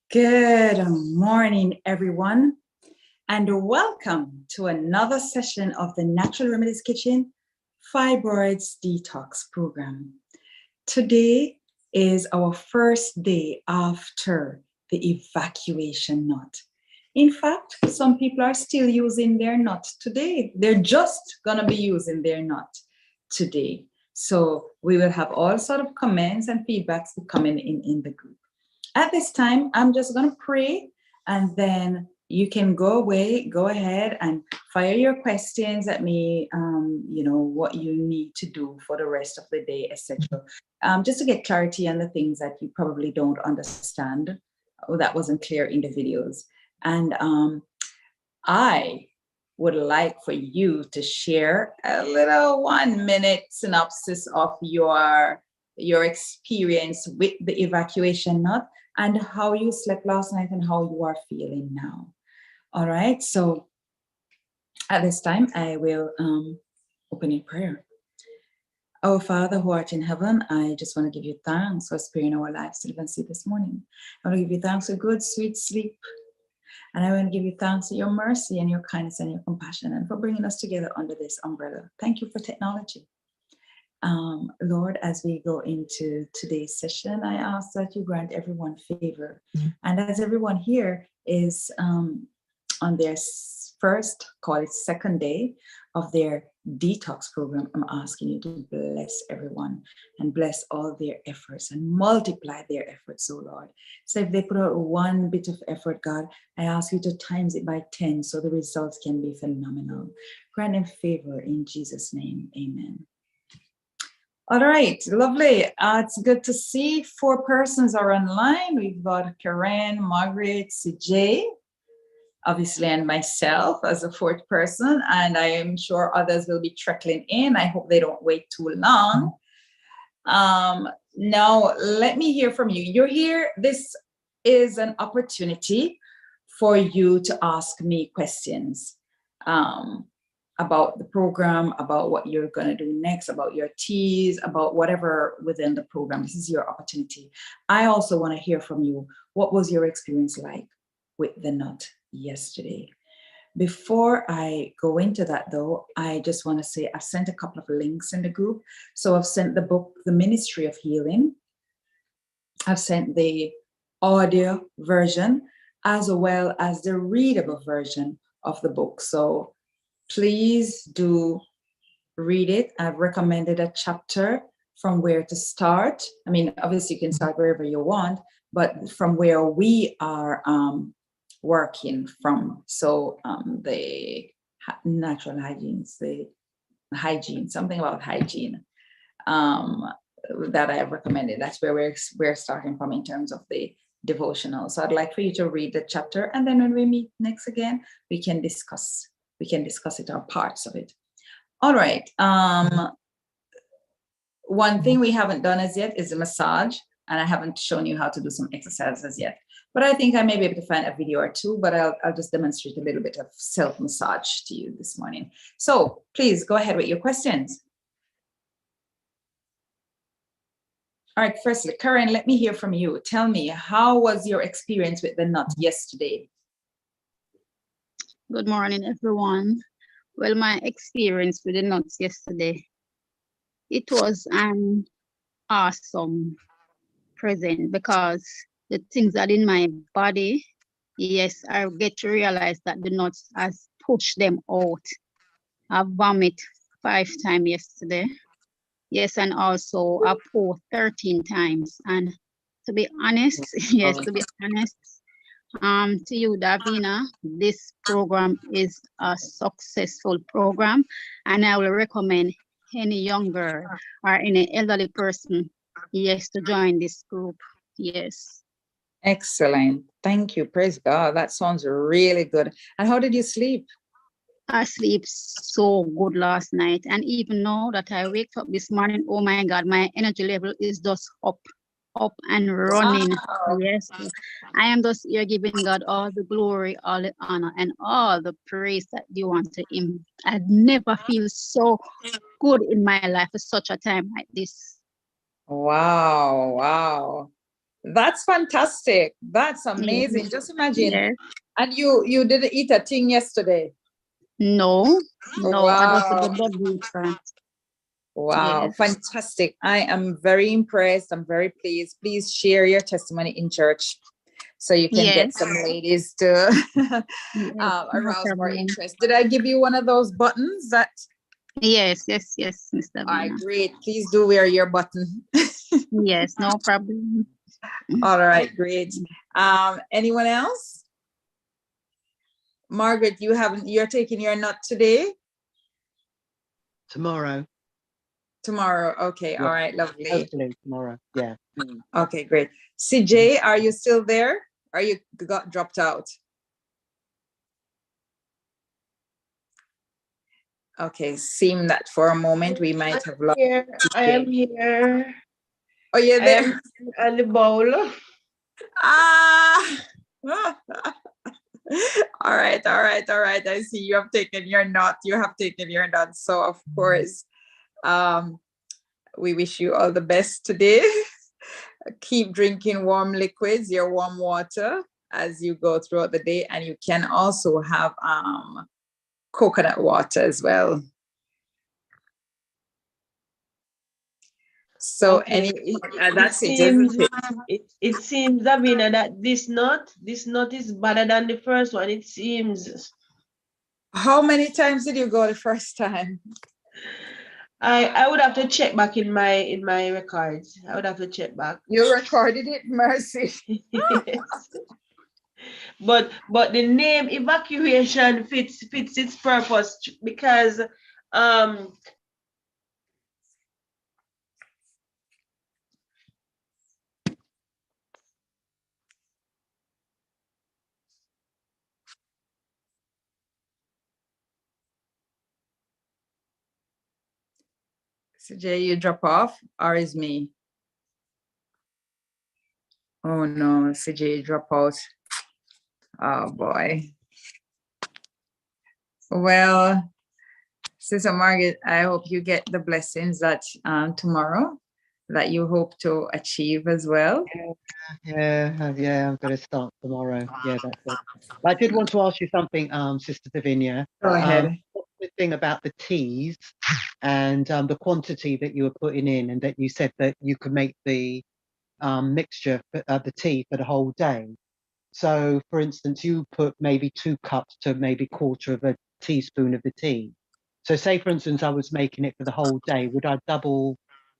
Good morning, everyone, and welcome to another session of the Natural Remedies Kitchen Fibroids Detox Program. Today is our first day after the evacuation nut. In fact, some people are still using their nut today. They're just going to be using their nut today. So we will have all sort of comments and feedbacks coming in the group. At this time, I'm just going to pray, and then you can go ahead and fire your questions at me, what you need to do for the rest of the day, etc. Just to get clarity on the things that you probably don't understand or that wasn't clear in the videos. And I would like for you to share a little 1-minute synopsis of your experience with the evacuation nut and how you slept last night and how you are feeling now. All right, so at this time, I will open in prayer. Our Father who art in heaven, I just want to give you thanks for sparing our lives to live and see this morning. I want to give you thanks for good, sweet sleep. And I want to give you thanks for your mercy and your kindness and your compassion and for bringing us together under this umbrella. Thank you for technology. Lord, as we go into today's session, I ask that you grant everyone favor. And as everyone here is on their second day of their detox program, I'm asking you to bless everyone and bless all their efforts and multiply their efforts, oh Lord. So if they put out one bit of effort, God, I ask you to times it by 10 so the results can be phenomenal. Grant them favor in Jesus' name, amen. All right, lovely. It's good to see 4 persons are online. We've got Karen, Margaret, CJ, obviously, and myself as a 4th person. And I am sure others will be trickling in. I hope they don't wait too long. Now, let me hear from you. You're here. This is an opportunity for you to ask me questions. About the program, about what you're going to do next, about your teas, about whatever within the program. This is your opportunity. I also want to hear from you. What was your experience like with the nut yesterday? Before I go into that, though, I just want to say I've sent a couple of links in the group. So I've sent the book, The Ministry of Healing. I've sent the audio version as well as the readable version of the book. So please do read it. I've recommended a chapter from where to start. I mean, obviously you can start wherever you want, but from where we are working from. So the natural hygiene, something about hygiene that I have recommended. That's where we're starting from in terms of the devotional. So I'd like for you to read the chapter, and then when we meet next again, we can discuss it or parts of it. All right. One thing we haven't done as yet is a massage, and I haven't shown you how to do some exercises yet. But I think I may be able to find a video or two, but I'll just demonstrate a little bit of self-massage to you this morning. So please go ahead with your questions. All right, firstly, Karen, let me hear from you. Tell me, how was your experience with the nut yesterday? Good morning, everyone. Well, my experience with the nuts yesterday, it was an awesome present because the things that in my body, yes, I get to realize that the nuts has pushed them out. I vomit 5 times yesterday. Yes, and also I pour 13 times. And to be honest, yes, to be honest, to you, Davina, this program is a successful program, and I will recommend any younger or any elderly person, yes, to join this group. Yes. Excellent. Thank you. Praise God. That sounds really good. And how did you sleep? I sleep so good last night, and even now that I wake up this morning, oh my God, my energy level is just up and running. Wow. Yes, I am just here giving God all the glory, all the honor, and all the praise that you want to Him. I never feel so good in my life at such a time like this. Wow. Wow. That's fantastic. That's amazing. Yes. Just imagine. Yes. And you didn't eat a thing yesterday. No, I just did the Wow. blood water. Wow. Yes. Fantastic. I am very impressed. I'm very pleased. Please share your testimony in church so you can get Yes. some ladies to Yes. No arouse more problem. interest. Did I give you one of those buttons that? Yes, Mr. All right, Vina. great. Please do wear your button. Yes, no problem. All right, great. Anyone else? Margaret, you're taking your nut today? Tomorrow. Tomorrow. Okay. Yeah. All right. Lovely. Hopefully tomorrow. Yeah. Okay, great. CJ, are you still there? Or you got dropped out? Okay, seemed that for a moment we might have lost. I am here. Oh, you're I there. am on the bowl. Ah. All right, all right, all right. I see you have taken your nut. You have taken your nut. So of course, we wish you all the best today. Keep drinking warm liquids, your warm water as you go throughout the day, and you can also have coconut water as well. So Okay. that's it, isn't it? It seems, Davina, that this nut is better than the first one. It seems. How many times did you go the first time? I would have to check back in my records. I would have to check back. You recorded it, Mercy. Yes. But the name evacuation fits its purpose because CJ, you drop off, or is me? Oh no, CJ drop out. Oh boy. Well, Sister Margaret, I hope you get the blessings that tomorrow that you hope to achieve as well. Yeah, I'm going to start tomorrow. Yeah, that's it. I did want to ask you something, Sister Davinia. Go ahead. What's the thing about the teas and the quantity that you were putting in, and that you said that you could make the mixture of the tea for the whole day. So, for instance, you put maybe 2 cups to maybe 1/4 of a teaspoon of the tea. So say, for instance, I was making it for the whole day, would I double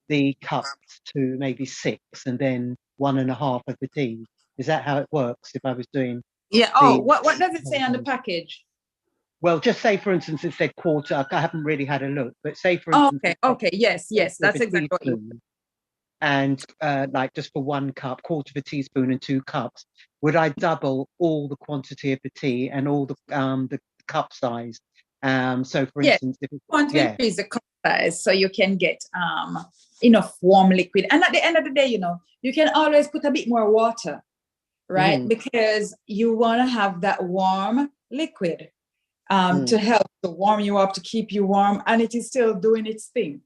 the cups to maybe 6 and then 1.5 of the tea? Is that how it works if I was doing? Yeah. Oh, what does it say on the package? Well, just say, for instance, it said 1/4. I haven't really had a look, but say, for Oh, instance, okay. Yes. That's exactly what you. And like just for 1 cup, 1/4 of a teaspoon and 2 cups, would I double all the quantity of the tea and all the cup size? So for instance, if want to increase the cup size so you can get enough warm liquid. And at the end of the day, you can always put a bit more water, right? Mm-hmm. Because you want to have that warm liquid to help to warm you up, to keep you warm, and it is still doing its thing.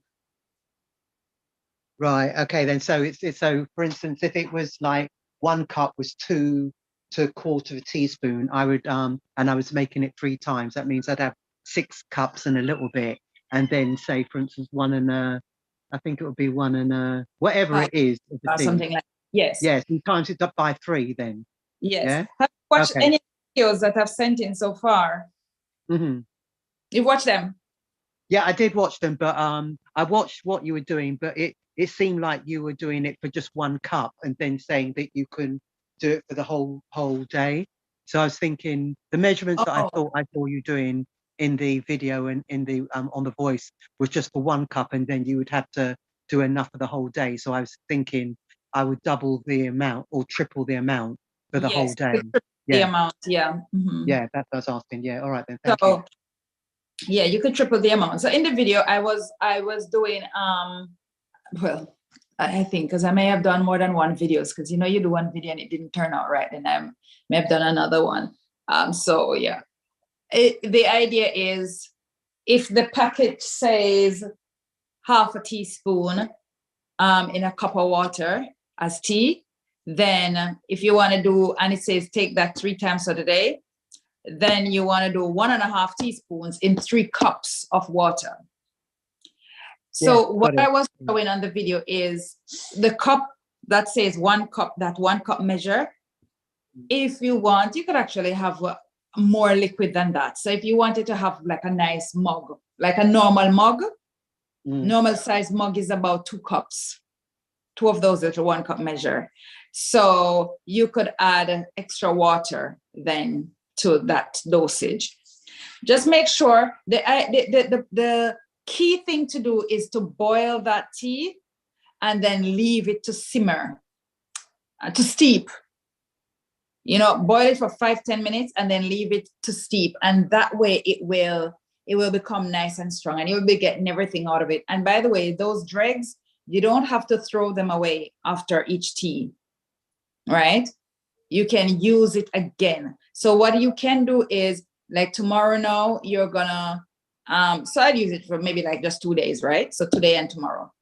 Right. Okay. Then so it's so for instance, if it was like 1 cup was 2 to 1/4 of a teaspoon, I would and I was making it 3 times. That means I'd have 6 cups and a little bit, and then say, for instance, I think it would be 1 and whatever it is, or something like that. Yes. Yes. And times it up by 3 then. Yes. Yeah. Have you watched any videos that I've sent in so far? Mm-hmm. You've watched them? Yeah, I did watch them, but I watched what you were doing, but it seemed like you were doing it for just 1 cup and then saying that you can do it for the whole day. So I was thinking the measurements that I thought I saw you doing in the video and in the on the voice was just for 1 cup, and then you would have to do enough for the whole day. So I was thinking I would double the amount or triple the amount for the whole day. The amount, yeah. Yeah, that's what I was asking. Yeah, all right then. Thank you. Yeah, you could triple the amount. So in the video, I was doing well, I think because I may have done more than one videos, because you know you do one video and it didn't turn out right, and I may have done another one. So yeah, the idea is if the package says half a teaspoon in a cup of water as tea, then if you want to do, and it says take that 3 times a day, then you want to do 1.5 teaspoons in 3 cups of water. So what I was showing on the video is the cup that says 1 cup, that 1 cup measure. If you want, you could actually have more liquid than that. So if you wanted to have like a nice mug, like a normal mug, normal size mug is about 2 cups. 2 of those at a 1 cup measure. So you could add extra water then to that dosage. Just make sure the key thing to do is to boil that tea and then leave it to simmer, to steep. You know, boil it for 5-10 minutes and then leave it to steep. And that way it will become nice and strong, and you'll be getting everything out of it. And by the way, those dregs, you don't have to throw them away after each tea, right? You can use it again. So what you can do is, like tomorrow now, you're gonna, so I'd use it for maybe like just 2 days, right? So today and tomorrow.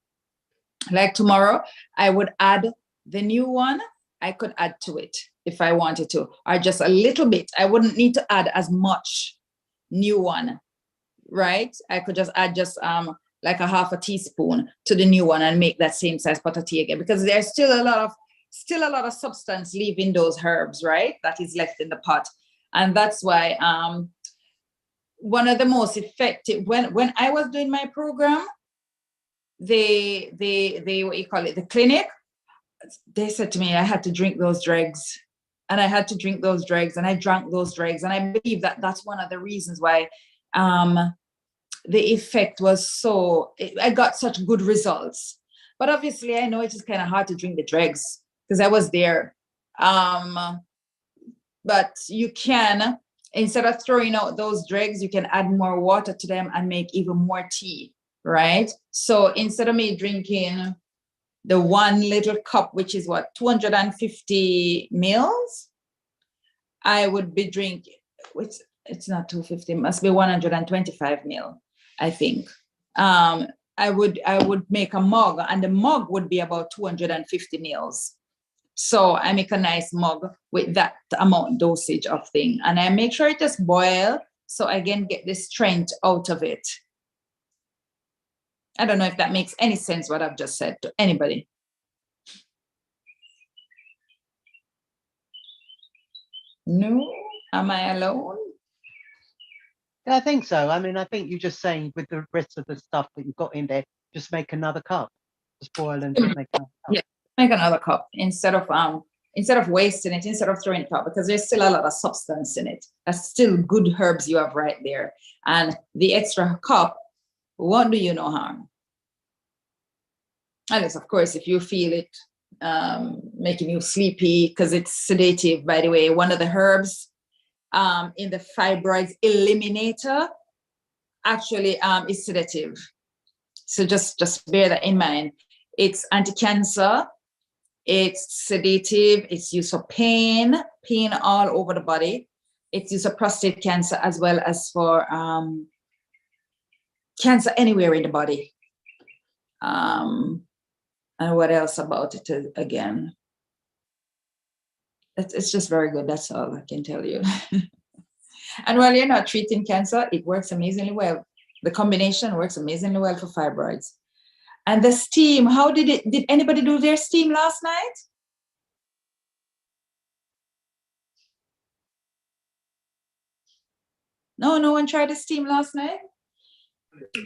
Like tomorrow, I would add the new one. I could add to it if I wanted to, or just a little bit. I wouldn't need to add as much new one, right? I could just add just like a half a teaspoon to the new one and make that same size pot of tea again, because there's still a lot of substance leaving those herbs, right? That is left in the pot. And that's why one of the most effective, when I was doing my program, they what you call it, the clinic, they said to me I had to drink those dregs, and I had to drink those dregs, and I drank those dregs, and I believe that that's one of the reasons why the effect was so, I got such good results. But obviously I know it is kind of hard to drink the dregs because I was there. But you can, instead of throwing out those dregs, you can add more water to them and make even more tea, right? So instead of me drinking the 1 little cup, which is what, 250 mils, I would be drinking, which it's not 250, it must be 125 mil, I think. I would make a mug, and the mug would be about 250 mils. So I make a nice mug with that amount dosage of thing, and I make sure it just boil, so I can get the strength out of it. I don't know if that makes any sense what I've just said to anybody. No? Am I alone? Yeah, I think so. I mean, I think you're just saying with the rest of the stuff that you've got in there, just make another cup. Just boil and just make another cup. Yeah, make another cup instead of wasting it, instead of throwing it out, because there's still a lot of substance in it. That's still good herbs you have right there. And the extra cup won't do you no harm. Unless, of course, if you feel it making you sleepy, because it's sedative, by the way. One of the herbs in the fibroids eliminator actually is sedative. So just bear that in mind. It's anti-cancer, it's sedative, it's used for pain all over the body. It's used for prostate cancer as well as for cancer anywhere in the body. And what else about it again? It's just very good. That's all I can tell you. And while you're not treating cancer, it works amazingly well. The combination works amazingly well for fibroids. And the steam, how did anybody do their steam last night? No one tried the steam last night?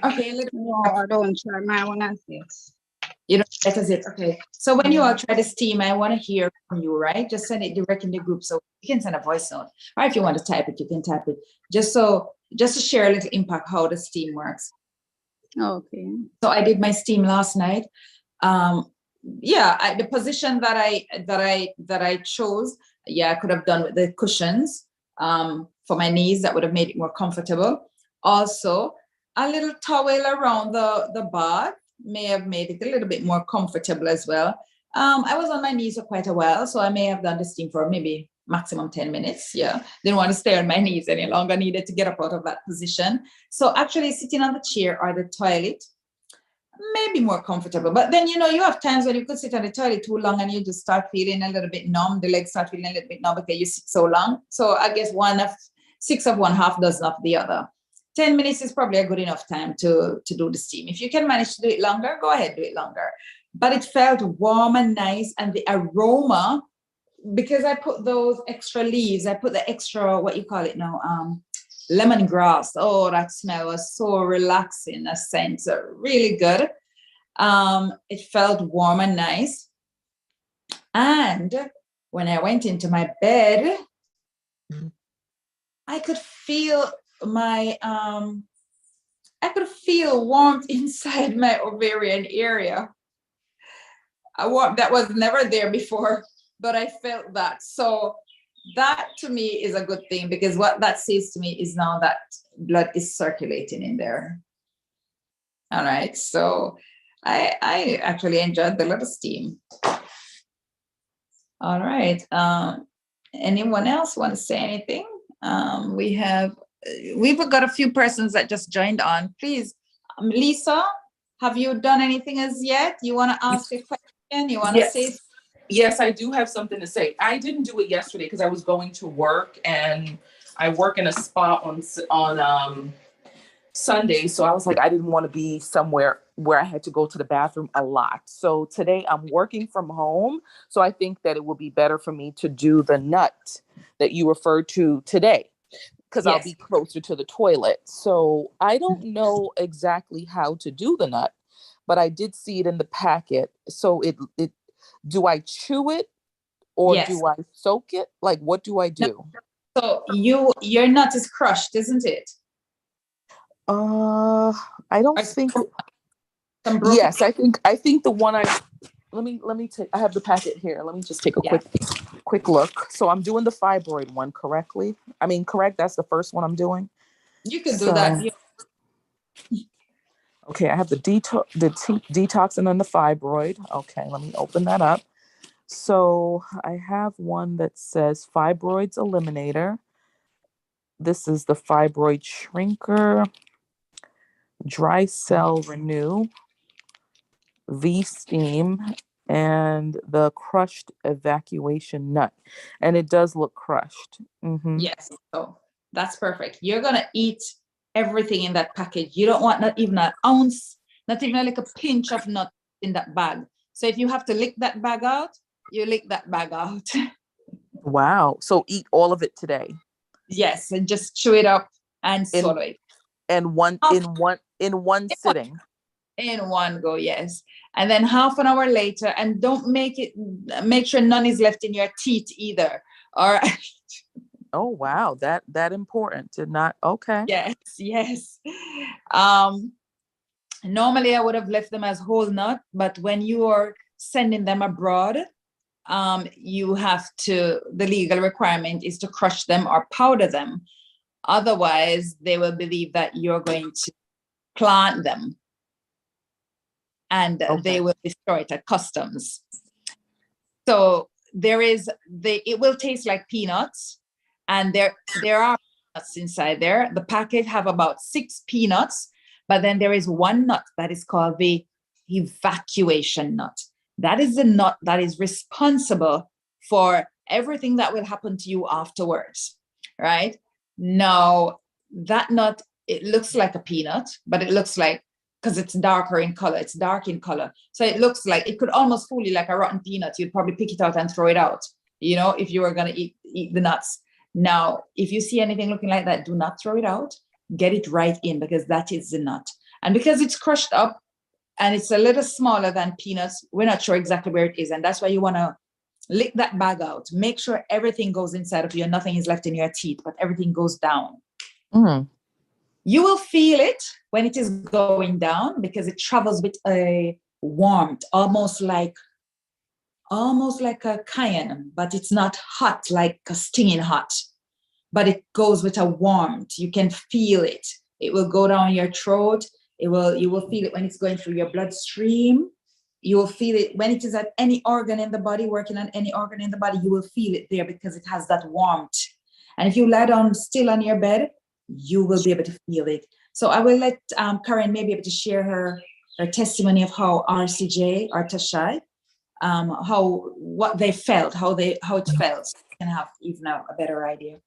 Okay, No, I don't try my one as this. you don't that is it. Okay. So when you all try the steam, I want to hear from you, right? Just send it direct in the group. So you can send a voice note. Or if you want to type it, you can type it. Just to share a little impact how the steam works. Okay. So I did my steam last night. The position that I chose, I could have done with the cushions for my knees. That would have made it more comfortable. Also, a little towel around the bath may have made it a little bit more comfortable as well. I was on my knees for quite a while, so I may have done the steam for maybe maximum 10 minutes. Didn't want to stay on my knees any longer, needed to get up out of that position. So actually sitting on the chair or the toilet may be more comfortable. But then, you have times when you could sit on the toilet too long and you just start feeling a little bit numb. The legs start feeling a little bit numb because you sit so long. So I guess 6 of one, half dozen of the other. 10 minutes is probably a good enough time to do the steam. If you can manage to do it longer, go ahead, do it longer. But it felt warm and nice, and the aroma, because I put those extra leaves, I put the extra, what you call it now, lemongrass. Oh, that smell was so relaxing, a scent, really good. It felt warm and nice. And when I went into my bed, I could feel warmth inside my ovarian area. A warmth that was never there before, but I felt that. So that to me is a good thing, because what that says to me is now that blood is circulating in there. All right. So I actually enjoyed the little steam. All right. Anyone else want to say anything? We've got a few persons that just joined on. Please, Lisa, have you done anything as yet? You want to ask a question? You want to say? Yes, I do have something to say. I didn't do it yesterday because I was going to work, and I work in a spa on Sunday. So I was like, I didn't want to be somewhere where I had to go to the bathroom a lot. So today I'm working from home. So I think that it will be better for me to do the nut that you referred to today, because I'll be closer to the toilet. So I don't know exactly how to do the nut, but I did see it in the packet. So do I chew it or do I soak it? Like, what do I do? So your nut is crushed, isn't it? I don't think. Yes, I think the one let me take. I have the packet here. Let me just take a quick look. So I'm doing the fibroid one correctly. I mean, correct. That's the first one I'm doing. You can do that. Okay, I have the detox and then the fibroid. Okay, let me open that up. So I have one that says fibroids eliminator. This is the fibroid shrinker, dry cell renew, V-steam, and the crushed evacuation nut. And it does look crushed. Mm-hmm. Yes, so that's perfect. You're going to eat everything in that package. You don't want not even an ounce, not even like a pinch of nut in that bag. So if you have to lick that bag out, you lick that bag out. Wow. So eat all of it today. Yes, and just chew it up and swallow it. And in one sitting. In one go, yes. And then half an hour later, and don't make sure none is left in your teeth either. All right. Oh wow, that important to not. Okay. Yes. Normally I would have left them as whole nut, but when you are sending them abroad, the legal requirement is to crush them or powder them. Otherwise, they will believe that you're going to plant them, and they will destroy it at customs. So it will taste like peanuts, and there are nuts inside there. The packet have about 6 peanuts, but then there is one nut that is called the evacuation nut. That is the nut that is responsible for everything that will happen to you afterwards, right? Now, that nut, it looks like a peanut, but it looks like, because it's darker in color, it's dark in color. So it looks like, it could almost fool you like a rotten peanut. You'd probably pick it out and throw it out, if you were going to eat the nuts. Now, if you see anything looking like that, do not throw it out. get it right in, because that is the nut. And because it's crushed up and it's a little smaller than peanuts, we're not sure exactly where it is. And that's why you want to lick that bag out. Make sure everything goes inside of you and nothing is left in your teeth, but everything goes down. Mm. You will feel it when it is going down, because it travels with a warmth, almost like a cayenne, but it's not hot, like a stinging hot, but it goes with a warmth. You can feel it. It will go down your throat. You will feel it when it's going through your bloodstream. You will feel it when it is at any organ in the body, working on any organ in the body, you will feel it there because it has that warmth. And if you lie down still on your bed, you will be able to feel it. So I will let Karen maybe able to share her testimony of how RCJ or Tashai, what they felt, how it felt, so you can have even a better idea.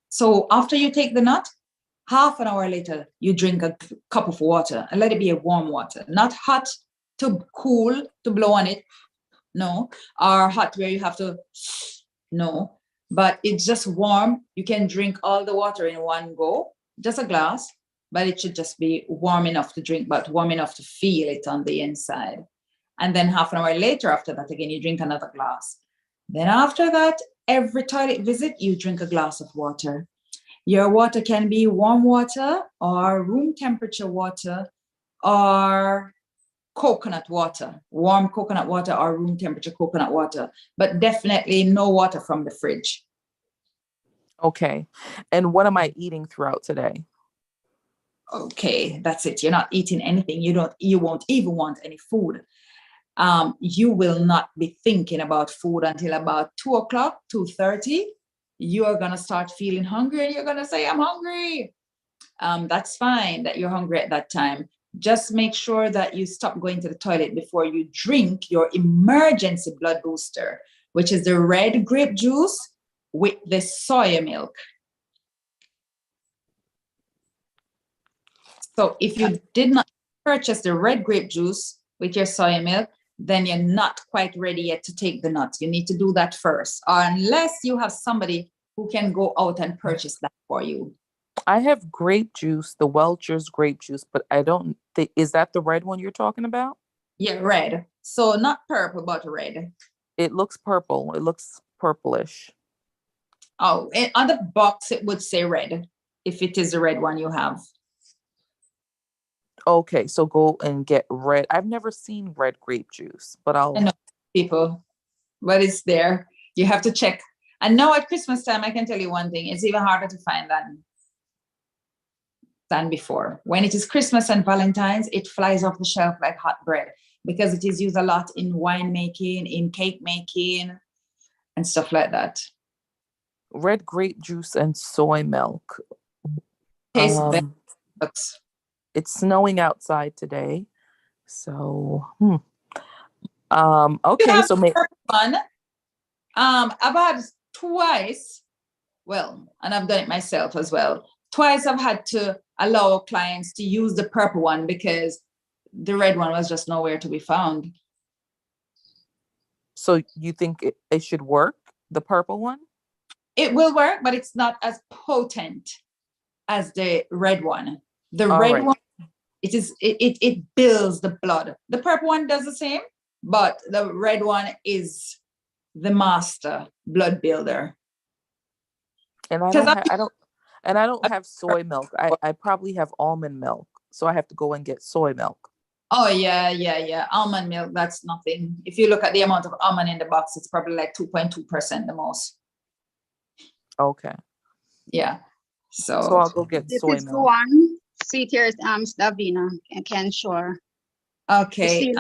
So after you take the nut, half an hour later, you drink a cup of water, and let it be a warm water, not hot to cool, to blow on it, no, or hot where you have to, no, but it's just warm. You can drink all the water in one go, just a glass, but it should just be warm enough to drink, but warm enough to feel it on the inside. And then half an hour later, after that, again, you drink another glass. Then after that, every toilet visit, you drink a glass of water. Your water can be warm water or room temperature water or coconut water, warm coconut water or room temperature coconut water, but definitely no water from the fridge. Okay. And what am I eating throughout today? Okay, that's it. You're not eating anything. You won't even want any food. You will not be thinking about food until about 2 o'clock, 2:30. You are going to start feeling hungry and you're going to say, I'm hungry. That's fine that you're hungry at that time. Just make sure that you stop going to the toilet before you drink your emergency blood booster, which is the red grape juice with the soya milk. So if you did not purchase the red grape juice with your soya milk, then you're not quite ready yet to take the nut. You need to do that first, unless you have somebody who can go out and purchase that for you. I have grape juice, the Welch's grape juice, but I don't think, is that the red one you're talking about? Yeah, red. So not purple, but red. It looks purple. It looks purplish. Oh, on the box, it would say red, if it is the red one you have. Okay, so go and get red. I've never seen red grape juice, but I'll... I know people, but it's there. You have to check. And now at Christmas time, I can tell you one thing, it's even harder to find than before. When it is Christmas and Valentine's, it flies off the shelf like hot bread because it is used a lot in wine making, in cake making, and stuff like that. Red grape juice and soy milk. Tastes better. It's snowing outside today, so okay. So maybe one. I've had twice. Well, and I've done it myself as well. Twice I've had to allow clients to use the purple one because the red one was just nowhere to be found. So you think it should work, the purple one? It will work, but it's not as potent as the red one. The All red right. one, it builds the blood. The purple one does the same, but the red one is the master blood builder. And I don't have soy milk. I probably have almond milk, so I have to go and get soy milk. Oh yeah. Almond milk, that's nothing. If you look at the amount of almond in the box, it's probably like 2.2% the most. Okay. Yeah. So I'll go get This soy is milk. one. See, here's Davina and Ken Shore. okay.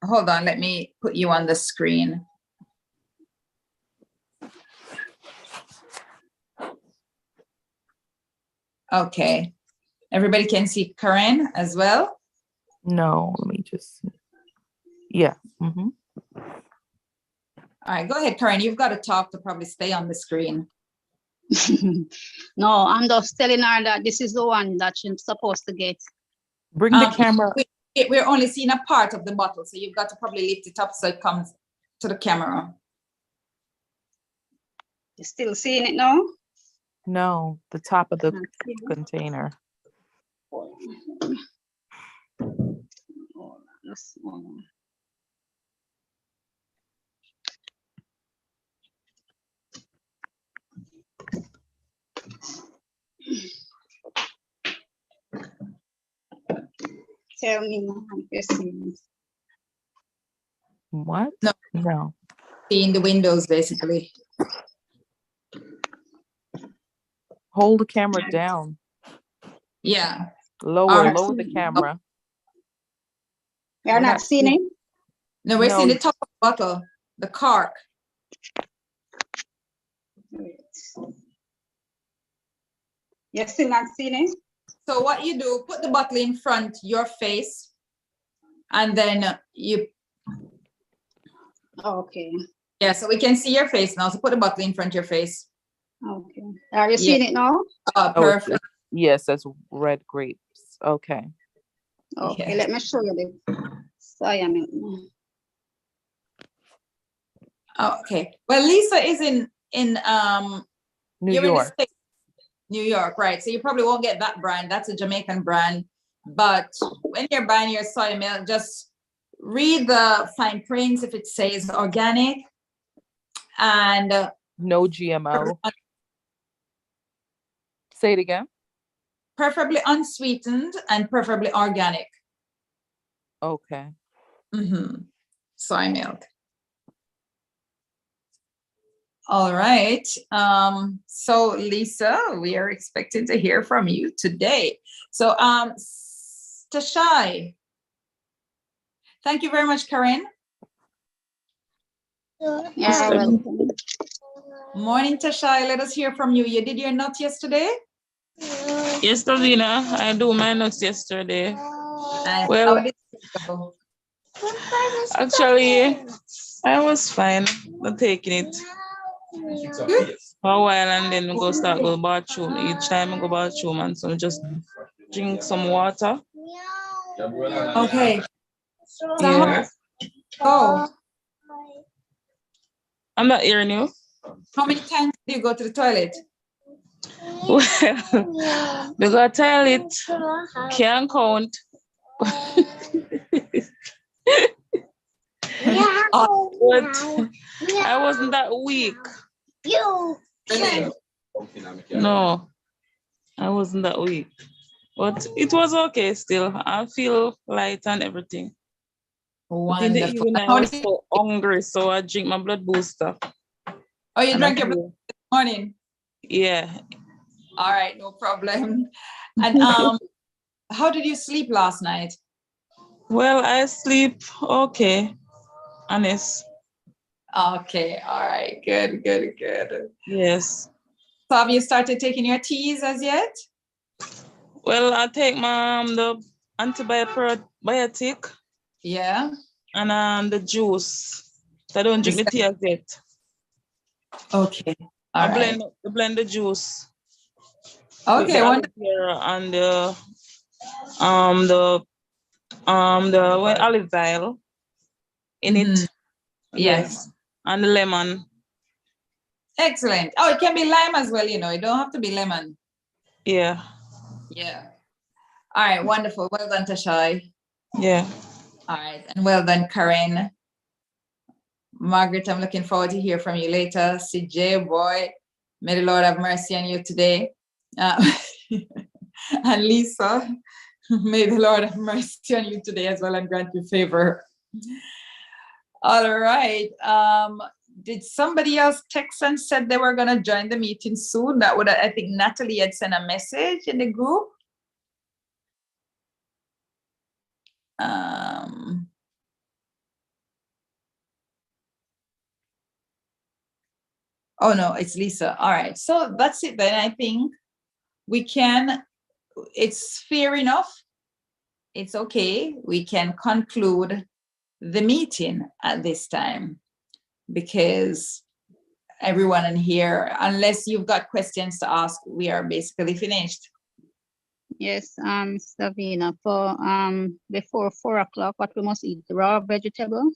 Hold on, let me put you on the screen. Okay. Everybody can see Karen as well? No, let me just see. Yeah. Mm-hmm. All right, go ahead, Karen. You've got to talk to probably stay on the screen. No, I'm just telling her that this is the one that she's supposed to get. Bring the camera. We're only seeing a part of the bottle, so you've got to probably lift it up so it comes to the camera. You still seeing it now? No, the top of the Not seeing it. container. Hold on, let's- hold on. Tell me now if you're seeing it. What? No. No. seeing the windows basically. Hold the camera down. Yeah. Lower Alright. the camera. You're We're not not seeing it? No, we're No. seeing the top of the bottle, the cork. Wait. You're still not seeing it? So what you do, put the bottle in front your face, and then you, Oh, okay. yeah, so we can see your face now. So put the bottle in front your face. Okay. Are you seeing it now? Oh, Oh, perfect. yes, that's red grapes. Okay. Okay, Yeah. let me show you the cyanide. Okay. Well, Lisa is in New you're in the York. States, New York, right? So you probably won't get that brand. That's a Jamaican brand. But when you're buying your soy milk, just read the fine prints if it says organic and No GMO. Say it again. preferably unsweetened and preferably organic. Okay. Soy milk. All right. So Lisa, we are expecting to hear from you today. So Tashai, thank you very much, Karen. Yeah, welcome. Morning, Tashai. Let us hear from you. You did your nut yesterday? Yes, Davina, I do my notes yesterday. And Well, how did it go? actually, I was fine, not taking it for a while, and then we go start go bathroom. Each time I go bathroom, and so just drink some water. Okay. So Yeah. how, I'm not hearing you. how many times do you go to the toilet? Well, we got toilet, can't count. But I wasn't that weak. Really? No, I wasn't that weak. But it was okay still. I feel light and everything. But in the Wonderful. evening, I How was did so hungry, so I drink my blood booster. oh, you And drank I your blood feel- this morning? Yeah. All right, no problem. And how did you sleep last night? Well, I sleep okay, honest. Okay, all right, good, good, good. Yes. So have you started taking your teas as yet? Well, I take my the antibiotic Yeah. and the juice. I don't drink the tea as yet. Okay. All right. Blend the juice. With Okay. the aloe vera and the olive oil in it. Yes. And the lemon. Excellent. Oh, it can be lime as well. You know, it don't have to be lemon. Yeah. Yeah. All right. Wonderful. Well done, Tashai. Yeah. All right, and well done, Karen. Margaret, I'm looking forward to hear from you later. CJ, boy, may the Lord have mercy on you today. And Lisa, may the Lord have mercy on you today as well and grant you favor. All right. Did somebody else text and said they were going to join the meeting soon? That would, I think Natalie had sent a message in the group. Oh no, it's Lisa. All right. So that's it then. I think we can, it's fair enough. It's okay. We can conclude the meeting at this time because everyone in here, unless you've got questions to ask, we are basically finished. Yes, Savina, for before 4 o'clock, what we must eat? Raw vegetable?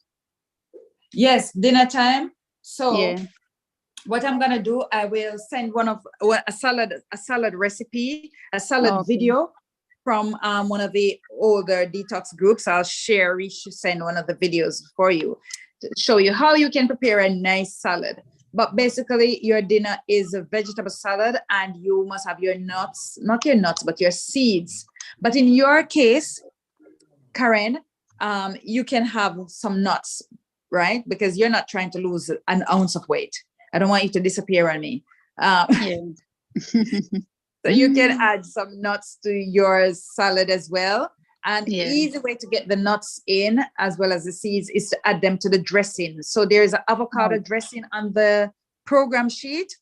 Yes, dinner time. So Yeah. what I'm gonna do, I will send a salad recipe, a salad Okay. video from one of the older detox groups. I'll send one of the videos for you to show you how you can prepare a nice salad. But basically, your dinner is a vegetable salad, and you must have your nuts, not your nuts, but your seeds. But in your case, Karen, you can have some nuts, right? Because you're not trying to lose an ounce of weight. I don't want you to disappear on me. Yeah. So you can add some nuts to your salad as well. And Yeah. easy way to get the nuts in as well as the seeds is to add them to the dressing. So there's an avocado dressing on the program sheet.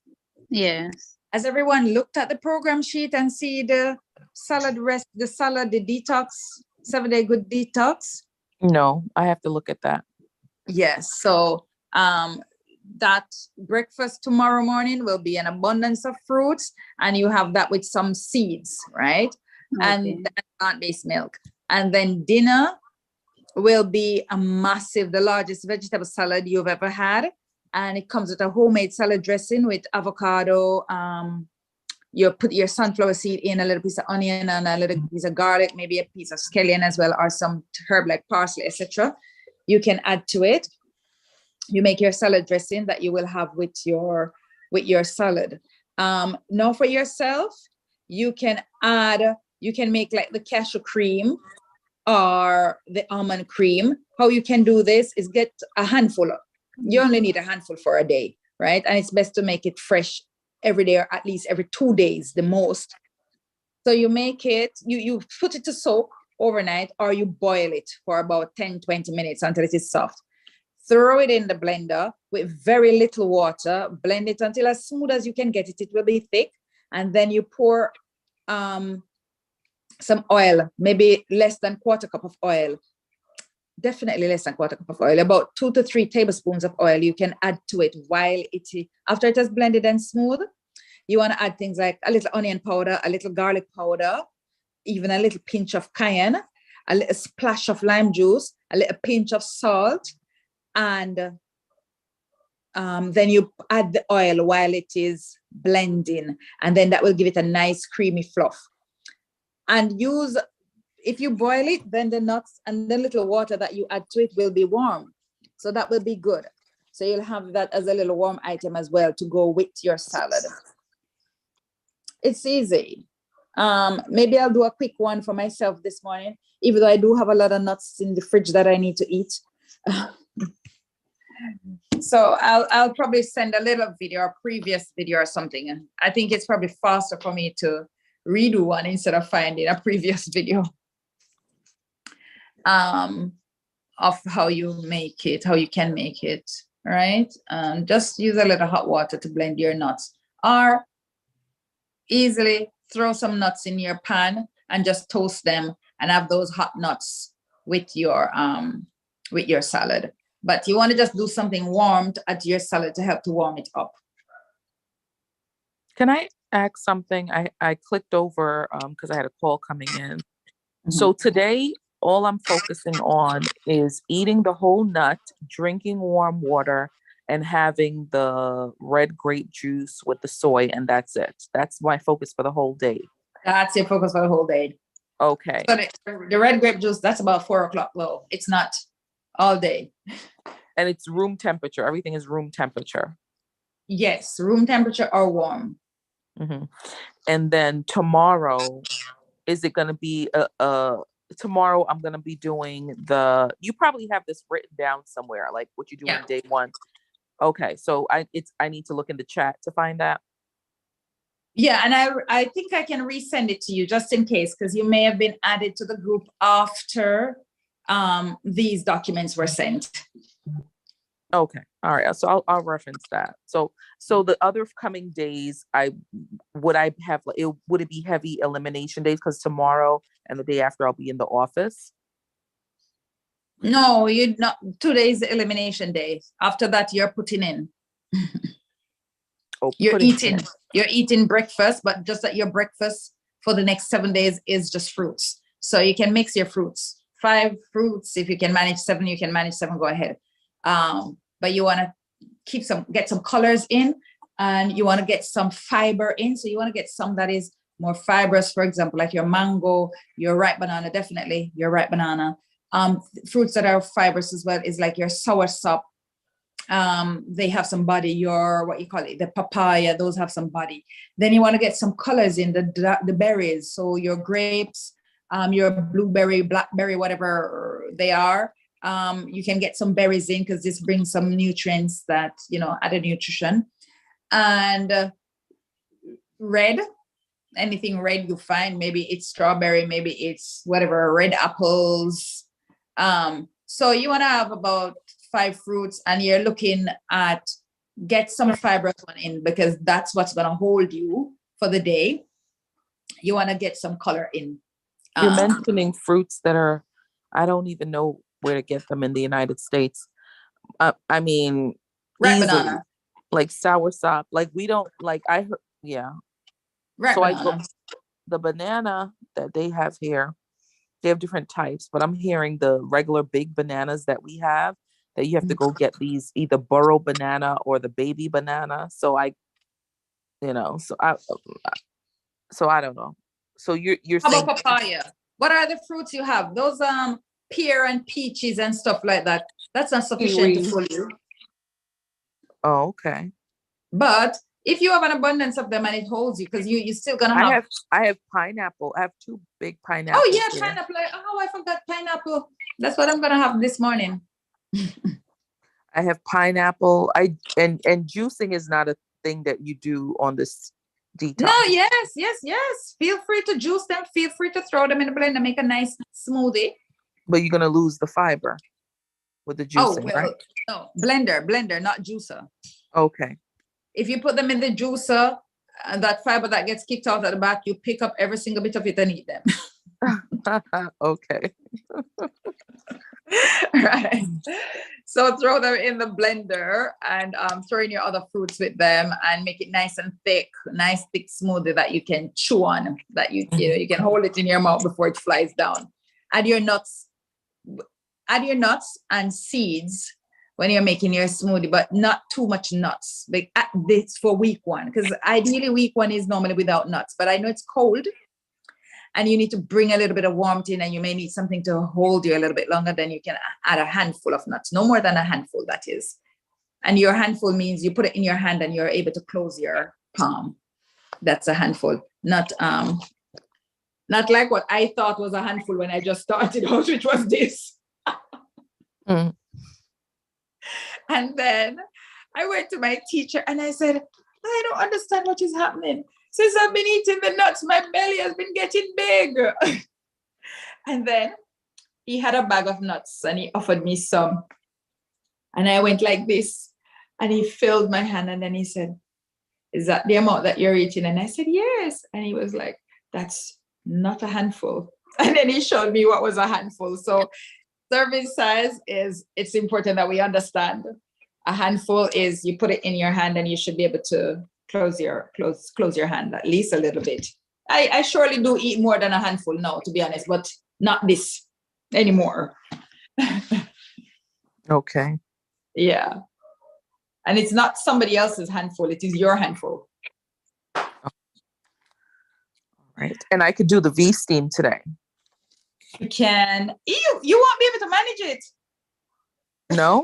Yes. Has everyone looked at the program sheet and see the the detox, 7-day good detox? No, I have to look at that. Yes. So that breakfast tomorrow morning will be an abundance of fruits, and you have that with some seeds, right? Okay. And plant-based milk. And then dinner will be the largest vegetable salad you've ever had. And it comes with a homemade salad dressing with avocado. You put your sunflower seed in, a little piece of onion and a little piece of garlic, maybe a piece of scallion as well, or some herb like parsley, etc. You can add to it. You make your salad dressing that you will have with your salad. Now for yourself, you can make like the cashew cream or the almond cream. How you can do this is get a handful. You only need a handful for a day, right? And it's best to make it fresh every day or at least every 2 days, the most. So you make it, you put it to soak overnight, or you boil it for about 10-20 minutes until it is soft. Throw it in the blender with very little water, blend it until as smooth as you can get it. It will be thick. And then you pour some oil, maybe less than 1/4 cup of oil. Definitely less than 1/4 cup of oil, about 2 to 3 tablespoons of oil you can add to it after it has blended and smooth. You want to add things like a little onion powder, a little garlic powder, even a little pinch of cayenne, a little splash of lime juice, a little pinch of salt, and then you add the oil while it is blending, and then that will give it a nice creamy fluff. And if you boil it, then the nuts and the little water that you add to it will be warm. So that will be good. So you'll have that as a little warm item as well to go with your salad. It's easy. Maybe I'll do a quick one for myself this morning, even though I do have a lot of nuts in the fridge that I need to eat. So I'll probably send a little video, a previous video or something. I think it's probably faster for me to redo one instead of finding a previous video of how you make it, how you can make it, right? Just use a little hot water to blend your nuts, or easily throw some nuts in your pan and just toast them and have those hot nuts with your salad. But you want to just do something warm to add to your salad to help to warm it up. Can I ask something? I clicked over because I had a call coming in. Mm-hmm. So today, all I'm focusing on is eating the whole nut, drinking warm water, and having the red grape juice with the soy, and that's it. That's my focus for the whole day. That's your focus for the whole day. Okay. So the red grape juice, that's about 4 o'clock low. It's not all day. And it's room temperature. Everything is room temperature. Yes, room temperature or warm. Mm-hmm. And then tomorrow, is it going to be tomorrow I'm going to be doing you probably have this written down somewhere, like what you do on day 1. Okay. So I need to look in the chat to find that. Yeah. And I think I can resend it to you just in case, because you may have been added to the group after these documents were sent. Okay. All right. So I'll reference that. So the other coming days, would it be heavy elimination days? Because tomorrow and the day after I'll be in the office. No, you're not. 2 days elimination day. After that, you're putting in. You're eating breakfast, but just that your breakfast for the next 7 days is just fruits. So you can mix your fruits. 5 fruits. If you can manage 7, you can manage 7. Go ahead. But you want to get some colors in, and you want to get some fiber in. So you want to get some that is more fibrous, for example, like your mango, your ripe banana, definitely your ripe banana. Fruits that are fibrous as well is like your soursop. They have some body. Your, what you call it, the papaya, those have some body. Then you want to get some colors in the berries. So your grapes, your blueberry, blackberry, whatever they are. You can get some berries in because this brings some nutrients that, you know, added nutrition. And red, anything red you find, maybe it's strawberry, maybe it's whatever, red apples. So you want to have about 5 fruits, and you're looking at get some fibrous one in, because that's what's going to hold you for the day. You want to get some color in. You're mentioning fruits that are, I don't even know where to get them in the United States. I mean, Ripe easily, banana. like soursop. Like we don't, like I heard, yeah. Ripe So banana. the banana that they have here, they have different types, but I'm hearing the regular big bananas that we have, that you have to go get these either burro banana or the baby banana. So I don't know. So you're How saying about papaya? What are the fruits you have? Those pear and peaches and stuff like that. That's not sufficient to kiwi. fool you. Oh, okay. But if you have an abundance of them and it holds you, because you're still gonna have. I have pineapple. I have 2 big pineapples. Oh yeah, here. pineapple. Oh, I forgot pineapple. That's what I'm gonna have this morning. I have pineapple. And juicing is not a thing that you do on this detox. No, yes. Feel free to juice them. Feel free to throw them in the blender, make a nice smoothie. But you're gonna lose the fiber with the juicing, right? No, blender, not juicer. Okay. If you put them in the juicer, that fiber that gets kicked out at the back, you pick up every single bit of it and eat them. Okay. Right. So throw them in the blender and throw in your other fruits with them and make it nice and thick, nice thick smoothie that you can chew on, that you can hold it in your mouth before it flies down. Add your nuts and seeds when you're making your smoothie, but not too much nuts. Like this for week 1, because ideally week 1 is normally without nuts, but I know it's cold and you need to bring a little bit of warmth in, and you may need something to hold you a little bit longer. Then you can add a handful of nuts, no more than a handful, that is. And your handful means you put it in your hand and you're able to close your palm. That's a handful, not like what I thought was a handful when I just started out, which was this. Mm. And then I went to my teacher and I said, I don't understand what is happening. Since I've been eating the nuts, my belly has been getting big. And then he had a bag of nuts and he offered me some. And I went like this and he filled my hand and then he said, is that the amount that you're eating? And I said, yes. And he was like, that's not a handful. And then he showed me what was a handful. So serving size it's important that we understand. A handful is you put it in your hand and you should be able to close your hand at least a little bit. I surely do eat more than a handful now, to be honest, but not this anymore. Okay. Yeah. And it's not somebody else's handful, it is your handful. Right. And I could do the V-steam today. You can. You won't be able to manage it. No?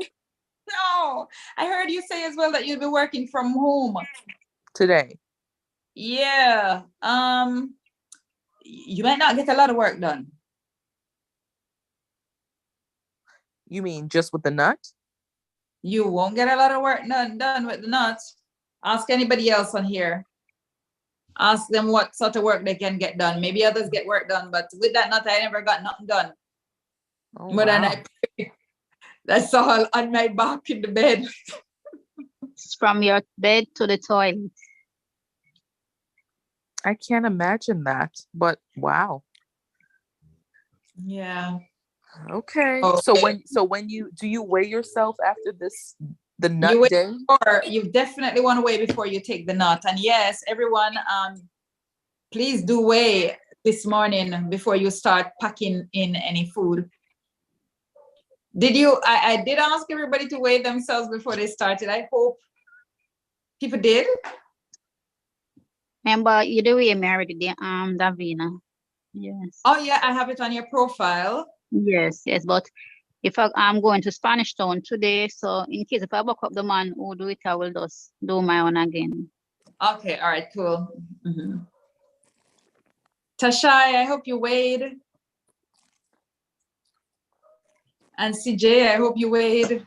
No. I heard you say as well that you'll be working from home. Today. Yeah. You might not get a lot of work done. You mean just with the nut? You won't get a lot of work done with the nuts. Ask anybody else on here. Ask them what sort of work they can get done. Maybe others get work done, but with that nut, I never got nothing done. Oh, More than wow. that's all on my back in the bed. It's from your bed to the toilet. I can't imagine that, but wow. Yeah. Okay. Oh. So when you weigh yourself after the nut You day? Or you definitely want to weigh before you take the nut. And yes, everyone, please do weigh this morning before you start packing in any food. I did ask everybody to weigh themselves before they started. I hope People did? Remember, you the way married the Davina. Yes. Oh yeah, I have it on your profile. Yes, yes. But if I'm going to Spanish Town today, so in case if I buck up the man who do it, I will just do my own again. Okay, all right, cool. Tashai, I hope you weighed. And CJ, I hope you weighed.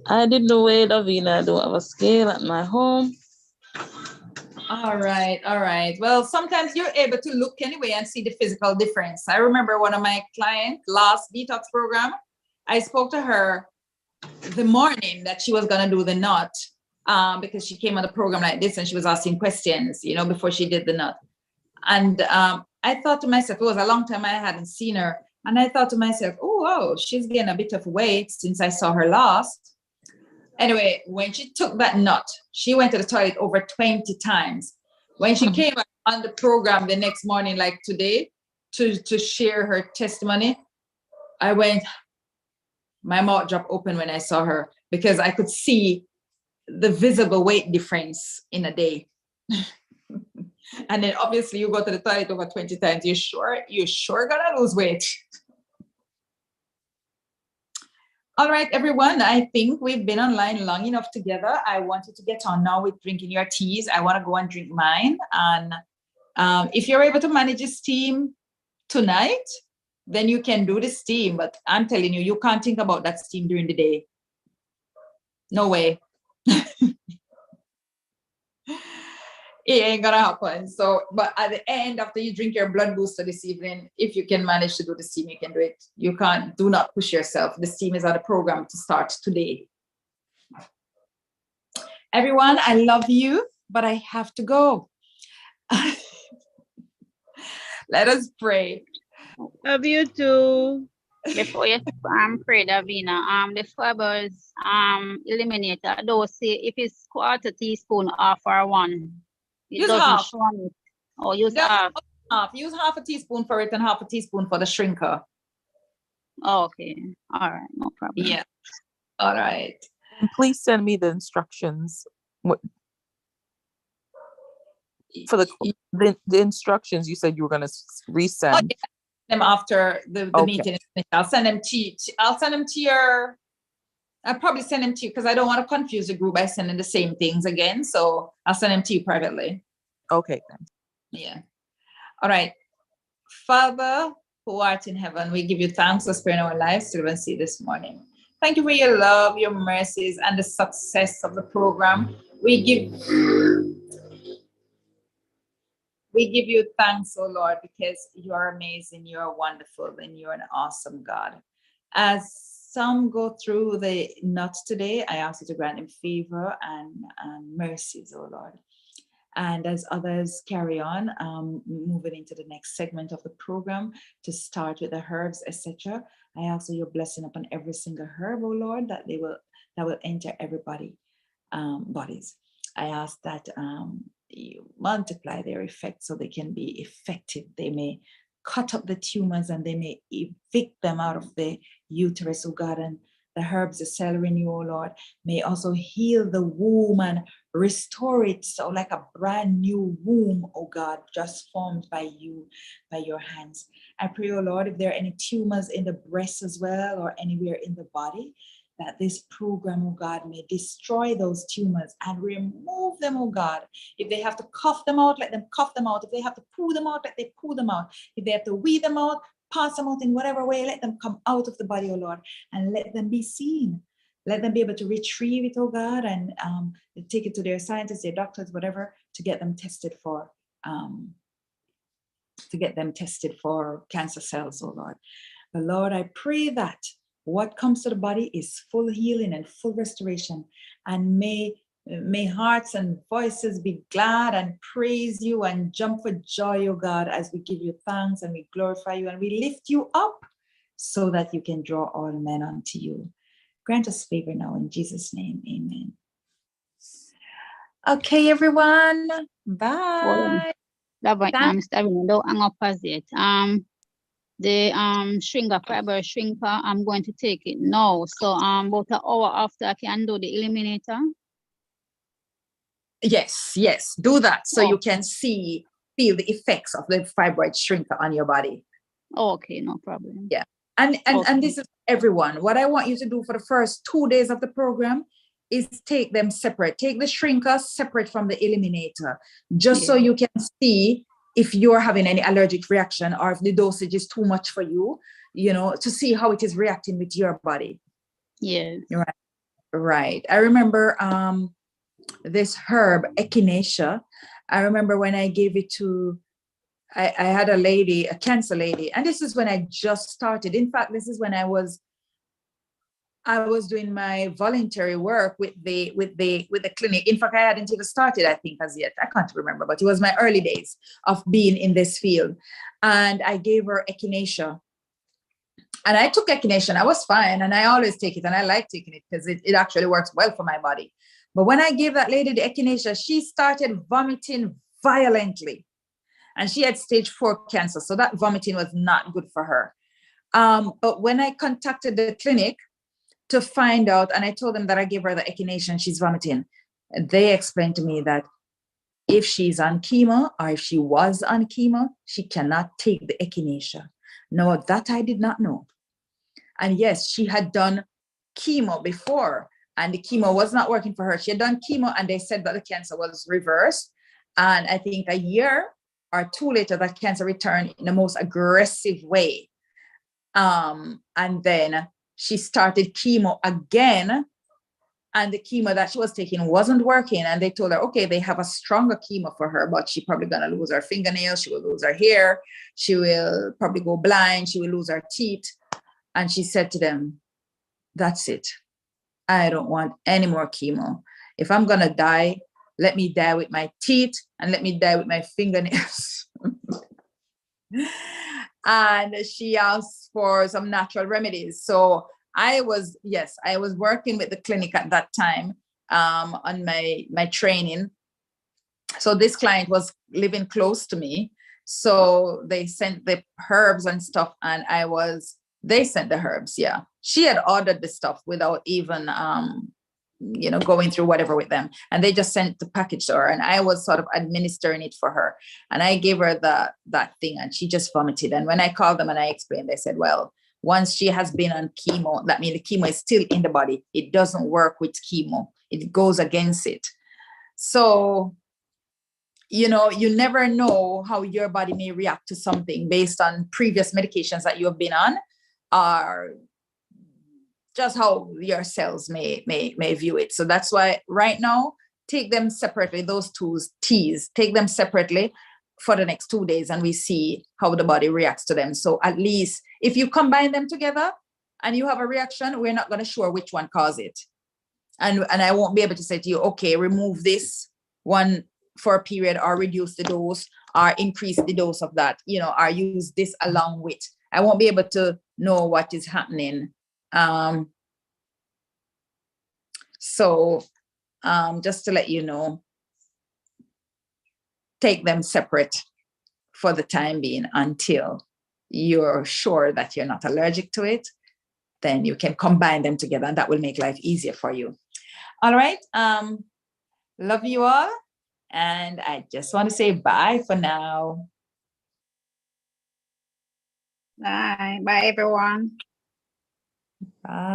I didn't weigh, Davina. I don't have a scale at my home. All right, all right. Well, sometimes you're able to look anyway and see the physical difference. I remember one of my clients, last detox program, I spoke to her the morning that she was gonna do the nut, because she came on the program like this and she was asking questions, you know, before she did the nut. And I thought to myself, it was a long time I hadn't seen her. And I thought to myself, oh, wow, she's gained a bit of weight since I saw her last. Anyway, when she took that nut, she went to the toilet over 20 times. When she came on the program the next morning, like today, to share her testimony, my mouth dropped open when I saw her because I could see the visible weight difference in a day. And then obviously you go to the toilet over 20 times, you sure gonna lose weight. All right, everyone, I think we've been online long enough together. I want you to get on now with drinking your teas. I want to go and drink mine. And if you're able to manage a steam tonight, then you can do the steam. But I'm telling you, you can't think about that steam during the day. No way. It ain't gonna happen. So, but at the end, after you drink your blood booster this evening, if you can manage to do the steam, you can do it. You can't, do not push yourself. The steam is on the program to start today. Everyone, I love you, but I have to go. Let us pray. Love you too. Before you pray, Davina, the fibers eliminator, though say if it's quarter teaspoon or for one, it Use doesn't half. show on it. Or use Just half. Use half a teaspoon for it and half a teaspoon for the shrinker. Okay. All right, no problem. Yeah. All right. And please send me the instructions. For the instructions, you said you were going to resend. Oh, yeah. Them after the meeting. I'll send them to you. I'll send them to your. I'll probably send them to you because I don't want to confuse the group by sending the same things again. So I'll send them to you privately. Okay. Thanks. Yeah. All right. Father, who art in heaven, we give you thanks for sparing our lives to even see this morning. Thank you for your love, your mercies, and the success of the program. We give you thanks, oh Lord, because you are amazing, you are wonderful, and you're an awesome God. As some go through the nuts today, I ask you to grant them favor and mercies, oh Lord. And as others carry on, moving into the next segment of the program to start with the herbs, etc., I ask your blessing upon every single herb, oh Lord, that will enter everybody bodies. I ask that you multiply their effect so they can be effective. They may cut up the tumors and they may evict them out of the uterus, oh God, and the herbs, the celery in you, oh Lord, may also heal the womb and restore it so like a brand new womb, oh God, just formed by you, by your hands. I pray, oh Lord, if there are any tumors in the breast as well or anywhere in the body, that this program, oh God, may destroy those tumors and remove them, oh God. If they have to cough them out, let them cough them out. If they have to poo them out, let them poo them out. If they have to wee them out, pass them out in whatever way, let them come out of the body, oh Lord, and let them be seen. Let them be able to retrieve it, oh God, and take it to their scientists, their doctors, whatever, to get them tested for cancer cells, oh Lord. But Lord, I pray that what comes to the body is full healing and full restoration, and may hearts and voices be glad and praise you and jump for joy, oh God, as we give you thanks and we glorify you and we lift you up so that you can draw all men unto you. Grant us favor now in Jesus' name, amen. Okay, everyone, bye. The shrinker, fiber shrinker, I'm going to take it now. So about an hour after I can do the eliminator. Yes, do that so you Oh. can feel the effects of the fibroid shrinker on your body. Okay, no problem. Yeah. And Okay. this is everyone. What I want you to do for the first 2 days of the program is take them separate. Take the shrinker separate from the eliminator, just so Yeah. you can see if you're having any allergic reaction or if the dosage is too much for you, to see how it is reacting with your body. Yes. Right. I remember this herb, echinacea. I remember when I gave it to, I had a lady, a cancer lady, and this is when I just started. In fact, this is when I was doing my voluntary work with the clinic. In fact, I hadn't even started, I think, as yet. I can't remember, but it was my early days of being in this field. And I gave her echinacea. And I took echinacea and I was fine. And I always take it and I like taking it because it actually works well for my body. But when I gave that lady the echinacea, she started vomiting violently. And she had stage 4 cancer. So that vomiting was not good for her. But when I contacted the clinic to find out, and I told them that I gave her the echinacea and she's vomiting, they explained to me that if she's on chemo or if she was on chemo, she cannot take the echinacea. No, that I did not know. And yes, she had done chemo before and the chemo was not working for her. She had done chemo and they said that the cancer was reversed. And I think a year or 2 later, that cancer returned in the most aggressive way. And then she started chemo again. And the chemo that she was taking wasn't working. And they told her, okay, they have a stronger chemo for her, but she's probably going to lose her fingernails. She will lose her hair. She will probably go blind. She will lose her teeth. And she said to them, that's it. I don't want any more chemo. If I'm going to die, let me die with my teeth and let me die with my fingernails. And she asked for some natural remedies. So I was working with the clinic at that time on my training. So this client was living close to me. So they sent the herbs and stuff and they sent the herbs. Yeah. She had ordered the stuff without even, going through whatever with them. And they just sent the package to her and I was sort of administering it for her. And I gave her that thing and she just vomited. And when I called them and I explained, they said, well, once she has been on chemo, that means the chemo is still in the body. It doesn't work with chemo. It goes against it. So, you never know how your body may react to something based on previous medications that you have been on, or just how your cells may view it. So that's why right now, take them separately, those two teas, take them separately for the next 2 days and we see how the body reacts to them. So at least if you combine them together and you have a reaction, we're not going to sure which one caused it. And I won't be able to say to you, okay, remove this one for a period or reduce the dose or increase the dose of that, or use this along with. I won't be able to know what is happening. So just to let you know, take them separate for the time being until you're sure that you're not allergic to it. Then you can combine them together and that will make life easier for you. All right. Love you all. And I just want to say bye for now. Bye. Bye, everyone. Bye.